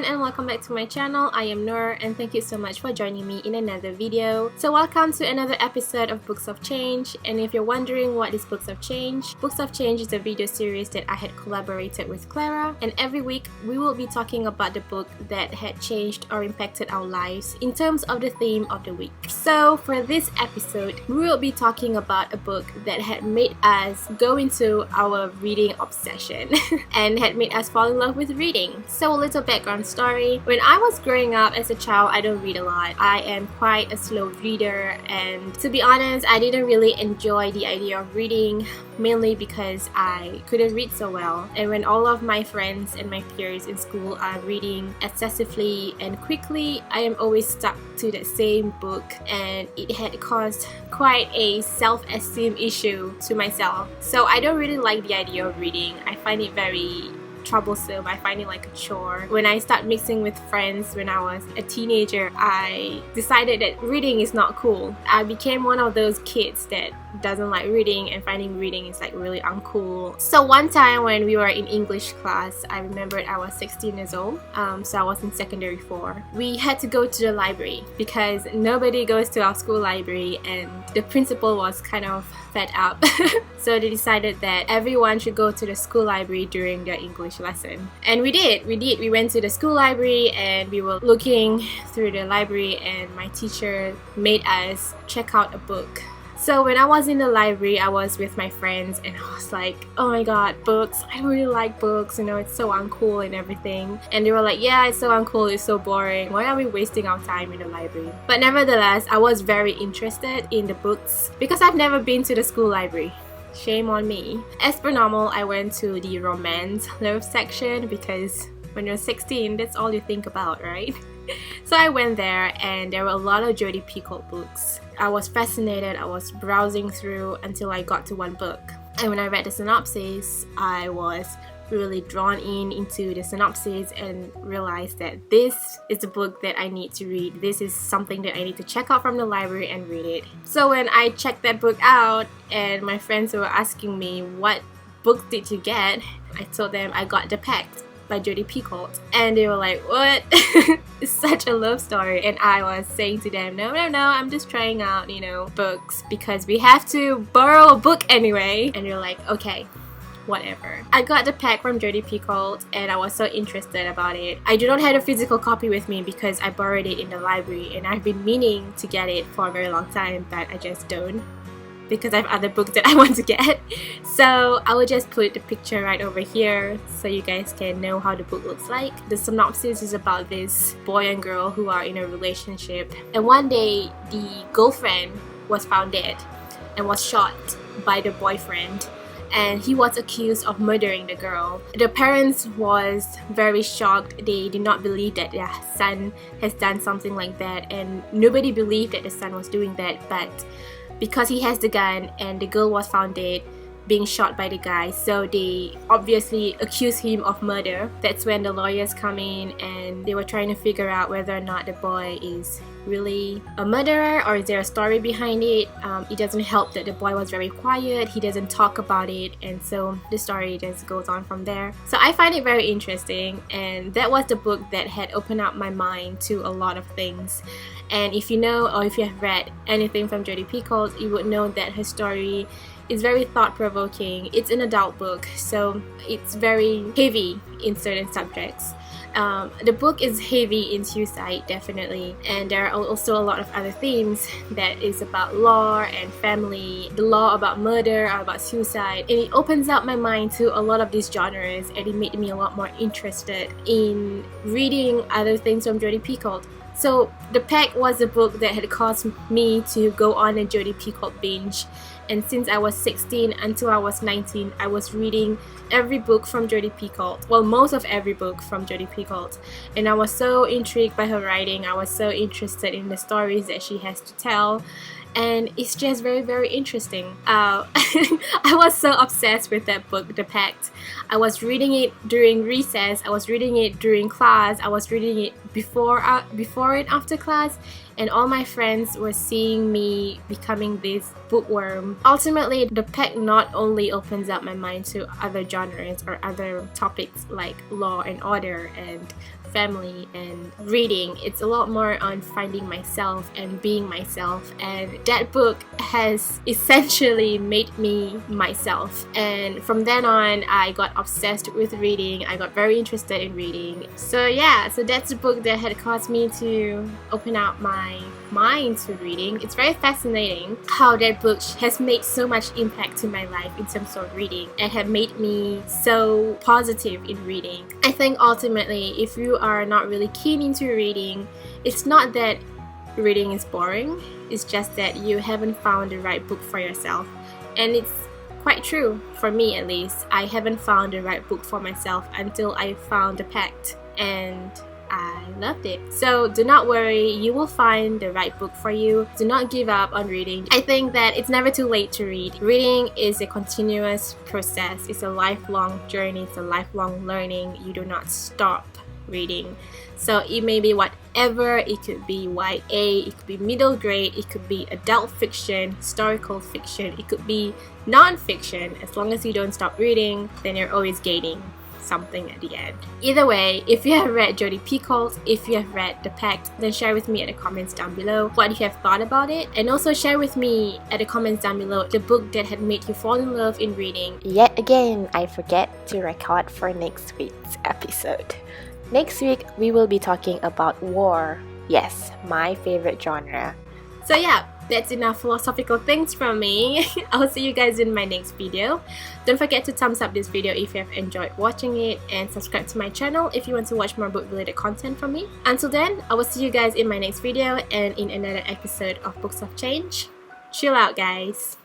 everyone and welcome back to my channel. I am Noor and thank you so much for joining me in another video. So welcome to another episode of Books of Change, and if you're wondering what is Books of Change is a video series that I had collaborated with Clara, and every week we will be talking about the book that had changed or impacted our lives in terms of the theme of the week. So for this episode, we will be talking about a book that had made us go into our reading obsession and had made us fall in love with reading. So a little background story. When I was growing up as a child, I don't read a lot. I am quite a slow reader, and to be honest, I didn't really enjoy the idea of reading, mainly because I couldn't read so well. And when all of my friends and my peers in school are reading excessively and quickly, I am always stuck to that same book, and it had caused quite a self-esteem issue to myself. So I don't really like the idea of reading. I find it very troublesome. I find it like a chore. When I start mixing with friends when I was a teenager, I decided that reading is not cool. I became one of those kids that doesn't like reading and finding reading is like really uncool. So one time when we were in English class, I remembered I was 16 years old, so I was in secondary 4. We had to go to the library because nobody goes to our school library, and the principal was kind of fed up. So they decided that everyone should go to the school library during their English lesson. And we did. We went to the school library and we were looking through the library, and my teacher made us check out a book. So when I was in the library, I was with my friends and I was like, oh my god, books, I don't really like books, you know, it's so uncool and everything. And they were like, yeah, it's so uncool, it's so boring, why are we wasting our time in the library? But nevertheless, I was very interested in the books because I've never been to the school library. Shame on me. As per normal, I went to the romance love section because when you're 16, that's all you think about, right? So I went there and there were a lot of Jodi Picoult books. I was fascinated, I was browsing through until I got to one book. And when I read the synopsis, I was really drawn into the synopsis and realized that this is the book that I need to read. This is something that I need to check out from the library and read it. So when I checked that book out and my friends were asking me, what book did you get? I told them I got The Pact by Jodi Picoult, and they were like, what? It's such a love story. And I was saying to them, no, I'm just trying out, you know, books because we have to borrow a book anyway. And they're like, okay, whatever. I got The Pact from Jodi Picoult and I was so interested about it. I do not have a physical copy with me because I borrowed it in the library, and I've been meaning to get it for a very long time, but I just don't, because I have other books that I want to get. So I will just put the picture right over here so you guys can know how the book looks like. The synopsis is about this boy and girl who are in a relationship, and one day the girlfriend was found dead and was shot by the boyfriend, and he was accused of murdering the girl. The parents was very shocked. They did not believe that their son has done something like that, and nobody believed that the son was doing that, but because he has the gun and the girl was found dead being shot by the guy, so they obviously accuse him of murder. That's when the lawyers come in and they were trying to figure out whether or not the boy is really a murderer or is there a story behind it. It doesn't help that the boy was very quiet, he doesn't talk about it, and so the story just goes on from there. So I find it very interesting, and that was the book that had opened up my mind to a lot of things. And if you know, or if you have read anything from Jodi Picoult, you would know that her story is very thought-provoking. It's an adult book, so it's very heavy in certain subjects. The book is heavy in suicide, definitely, and there are also a lot of other themes that is about law and family, the law about murder, about suicide, and it opens up my mind to a lot of these genres, and it made me a lot more interested in reading other things from Jodi Picoult. So The Pact was a book that had caused me to go on a Jodi Picoult binge, and since I was 16 until I was 19, I was reading every book from Jodi Picoult, well, most of every book from Jodi Picoult, and I was so intrigued by her writing. I was so interested in the stories that she has to tell, and it's just very, very interesting. I was so obsessed with that book, The Pact. I was reading it during recess, I was reading it during class, I was reading it before and after class. and all my friends were seeing me becoming this bookworm. Ultimately, the Pact not only opens up my mind to other genres or other topics like law and order and family and reading, it's a lot more on finding myself and being myself, and that book has essentially made me myself. And from then on, I got obsessed with reading. I got very interested in reading. So yeah, so that's the book that had caused me to open up my mind to reading. It's very fascinating how that book has made so much impact to my life in terms of reading and have made me so positive in reading. I think ultimately, if you are not really keen into reading, it's not that reading is boring, it's just that you haven't found the right book for yourself. And it's quite true, for me at least. I haven't found the right book for myself until I found the Pact, and I loved it. So do not worry, you will find the right book for you. Do not give up on reading. I think that it's never too late to read. Reading is a continuous process. It's a lifelong journey. It's a lifelong learning. You do not stop reading. So it may be whatever. It could be YA, it could be middle grade, it could be adult fiction, historical fiction, it could be non-fiction. As long as you don't stop reading, then you're always gaining something at the end. Either way, if you have read Jodi Picoult, if you have read The Pact, then share with me at the comments down below what you have thought about it, and also share with me at the comments down below the book that had made you fall in love in reading. Yet again, I forget to record for next week's episode. Next week, we will be talking about war. Yes, my favorite genre. So yeah, that's enough philosophical things from me. I'll see you guys in my next video. Don't forget to thumbs up this video if you have enjoyed watching it, and subscribe to my channel if you want to watch more book related content from me. Until then, I will see you guys in my next video and in another episode of Books of Change. Chill out, guys.